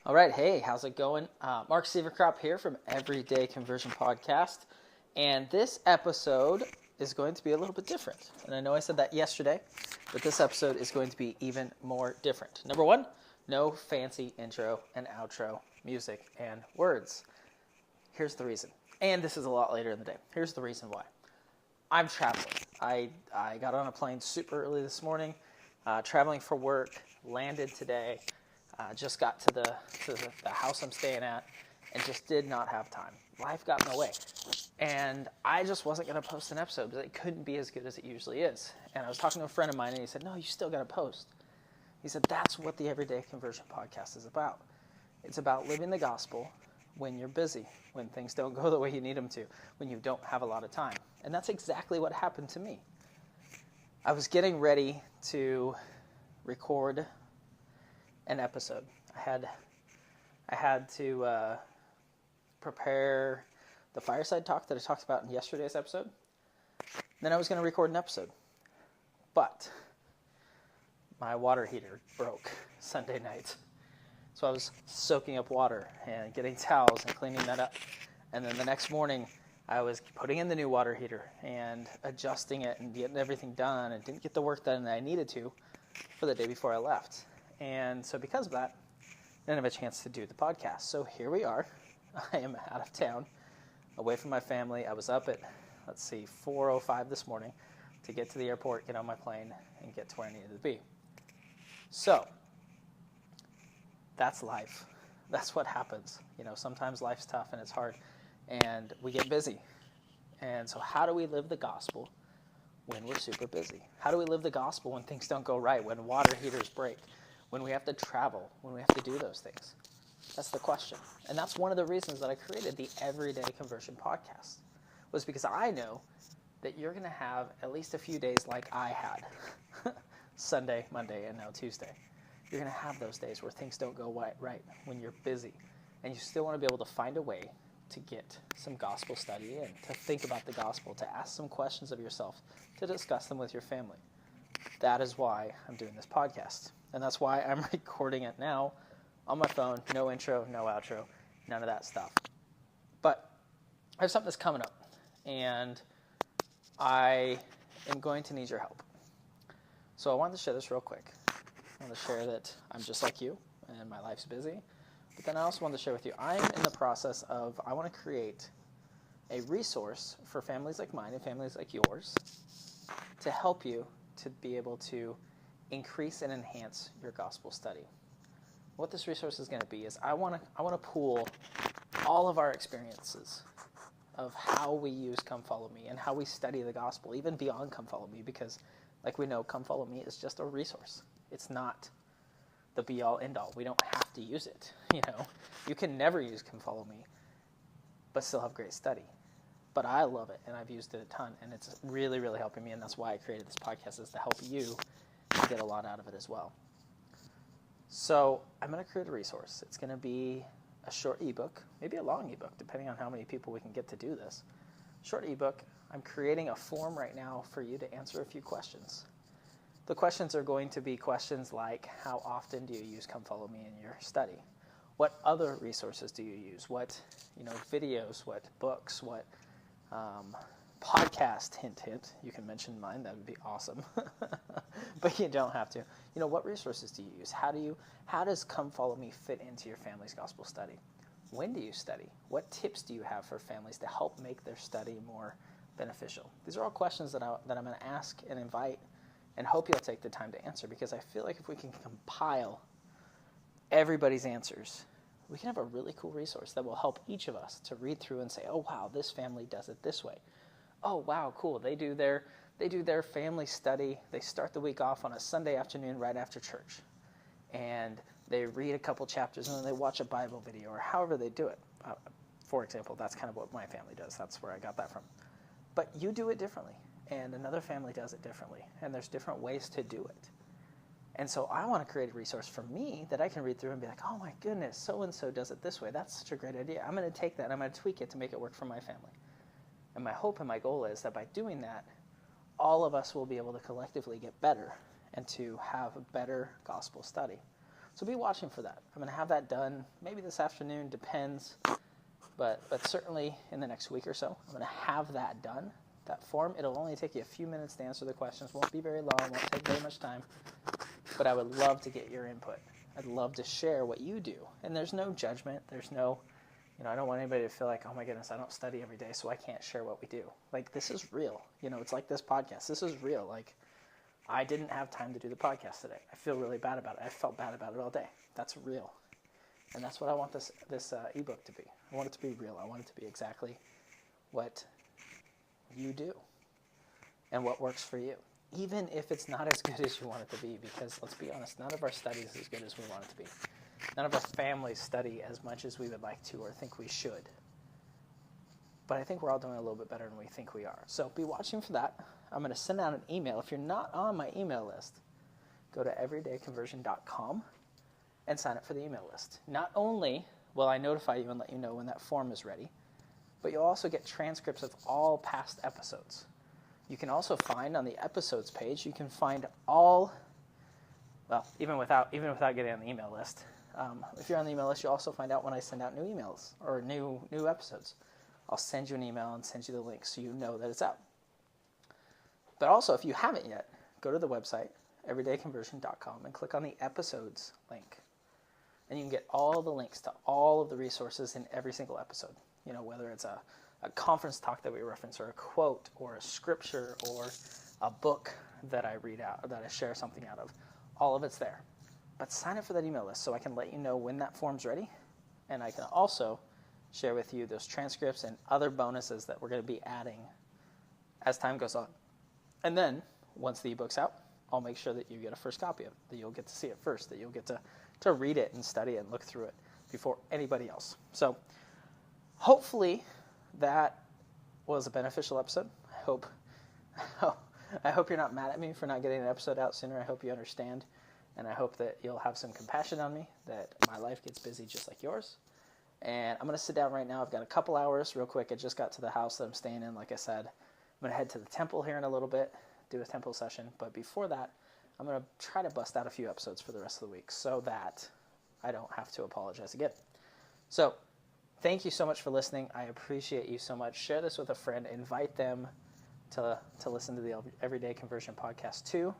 All right, hey, how's it going? Mark Sieverkrop here from Everyday Conversion Podcast, and this episode is going to be a little bit different. And I know I said that yesterday, but this episode is going to be even more different. Number one, no fancy intro and outro music and words. Here's the reason, and this is a lot later in the day. Here's the reason why. I'm traveling. I got on a plane super early this morning, traveling for work, landed today. Just got to the house I'm staying at and just did not have time. Life got in the way. And I just wasn't going to post an episode because it couldn't be as good as it usually is. And I was talking to a friend of mine and he said, no, you still got to post. He said, that's what the Everyday Conversion Podcast is about. It's about living the gospel when you're busy, when things don't go the way you need them to, when you don't have a lot of time. And that's exactly what happened to me. I was getting ready to record an episode. I had to prepare the fireside talk that I talked about in yesterday's episode. Then I was going to record an episode. But my water heater broke Sunday night. So I was soaking up water and getting towels and cleaning that up. And then the next morning, I was putting in the new water heater and adjusting it and getting everything done and didn't get the work done that I needed to for the day before I left. And so because of that, I didn't have a chance to do the podcast. So here we are. I am out of town, away from my family. I was up at, 4:05 this morning to get to the airport, get on my plane, and get to where I needed to be. So that's life. That's what happens. Sometimes life's tough and it's hard, and we get busy. And so how do we live the gospel when we're super busy? How do we live the gospel when things don't go right, when water heaters break, when we have to travel, when we have to do those things? That's the question. And that's one of the reasons that I created the Everyday Conversion Podcast, was because I know that you're going to have at least a few days like I had, Sunday, Monday, and now Tuesday. You're going to have those days where things don't go right, when you're busy, and you still want to be able to find a way to get some gospel study in, to think about the gospel, to ask some questions of yourself, to discuss them with your family. That is why I'm doing this podcast. And that's why I'm recording it now on my phone. No intro, no outro, none of that stuff. But I have something that's coming up, and I am going to need your help. So I wanted to share this real quick. I want to share that I'm just like you, and my life's busy. But then I also want to share with you, I'm in the process of, I want to create a resource for families like mine and families like yours to help you to be able to increase and enhance your gospel study. What this resource is going to be is I want to pool all of our experiences of how we use Come Follow Me and how we study the gospel, even beyond Come Follow Me, because like we know, Come Follow Me is just a resource. It's not the be-all, end-all. We don't have to use it. You can never use Come Follow Me, but still have great study. But I love it, and I've used it a ton, and it's really, really helping me, and that's why I created this podcast, is to help you get a lot out of it as well. So I'm going to create a resource. It's going to be a short ebook, maybe a long ebook, depending on how many people we can get to do this. Short ebook. I'm creating a form right now for you to answer a few questions. The questions are going to be questions like, how often do you use Come Follow Me in your study? What other resources do you use? What videos, what books, what podcast, hint, you can mention mine, that would be awesome. But you don't have to. What resources do you use? How does Come Follow Me fit into your family's gospel study? When do you study? What tips do you have for families to help make their study more beneficial? These are all questions that I'm going to ask and invite and hope you'll take the time to answer, because I feel like if we can compile everybody's answers, we can have a really cool resource that will help each of us to read through and say, oh, wow, this family does it this way. Oh, wow, cool. They do their family study. They start the week off on a Sunday afternoon right after church. And they read a couple chapters and then they watch a Bible video, or however they do it. For example, that's kind of what my family does. That's where I got that from. But you do it differently, and another family does it differently, and there's different ways to do it. And so I want to create a resource for me that I can read through and be like, oh my goodness, so-and-so does it this way. That's such a great idea. I'm going to take that and I'm going to tweak it to make it work for my family. And my hope and my goal is that by doing that, all of us will be able to collectively get better and to have a better gospel study. So be watching for that. I'm going to have that done maybe this afternoon, depends, but certainly in the next week or so. I'm going to have that done, that form. It'll only take you a few minutes to answer the questions. Won't be very long, won't take very much time, but I would love to get your input. I'd love to share what you do. And there's no judgment. There's no, I don't want anybody to feel like, oh my goodness, I don't study every day, so I can't share what we do. Like, this is real. It's like this podcast. This is real. Like, I didn't have time to do the podcast today. I feel really bad about it. I felt bad about it all day. That's real. And that's what I want this ebook to be. I want it to be real. I want it to be exactly what you do and what works for you. Even if it's not as good as you want it to be, because let's be honest, none of our study is as good as we want it to be. None of our families study as much as we would like to or think we should. But I think we're all doing a little bit better than we think we are. So be watching for that. I'm going to send out an email. If you're not on my email list, go to everydayconversion.com and sign up for the email list. Not only will I notify you and let you know when that form is ready, but you'll also get transcripts of all past episodes. You can also find on the episodes page, you can find all, well, even without getting on the email list, if you're on the email list, you'll also find out when I send out new emails or new episodes. I'll send you an email and send you the link so you know that it's out. But also, if you haven't yet, go to the website, everydayconversion.com, and click on the episodes link. And you can get all the links to all of the resources in every single episode. Whether it's a conference talk that we reference, or a quote, or a scripture, or a book that I read out, or that I share something out of. All of it's there. But sign up for that email list so I can let you know when that form's ready. And I can also share with you those transcripts and other bonuses that we're going to be adding as time goes on. And then, once the ebook's out, I'll make sure that you get a first copy of it, that you'll get to see it first, that you'll get to read it and study it and look through it before anybody else. So, hopefully, that was a beneficial episode. I hope you're not mad at me for not getting an episode out sooner. I hope you understand, and I hope that you'll have some compassion on me, that my life gets busy just like yours. And I'm going to sit down right now. I've got a couple hours real quick. I just got to the house that I'm staying in, like I said. I'm going to head to the temple here in a little bit, do a temple session. But before that, I'm going to try to bust out a few episodes for the rest of the week so that I don't have to apologize again. So, thank you so much for listening. I appreciate you so much. Share this with a friend. Invite them to listen to the Everyday Conversion podcast too,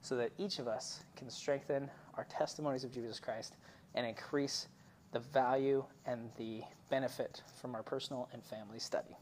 so that each of us can strengthen our testimonies of Jesus Christ and increase the value and the benefit from our personal and family study.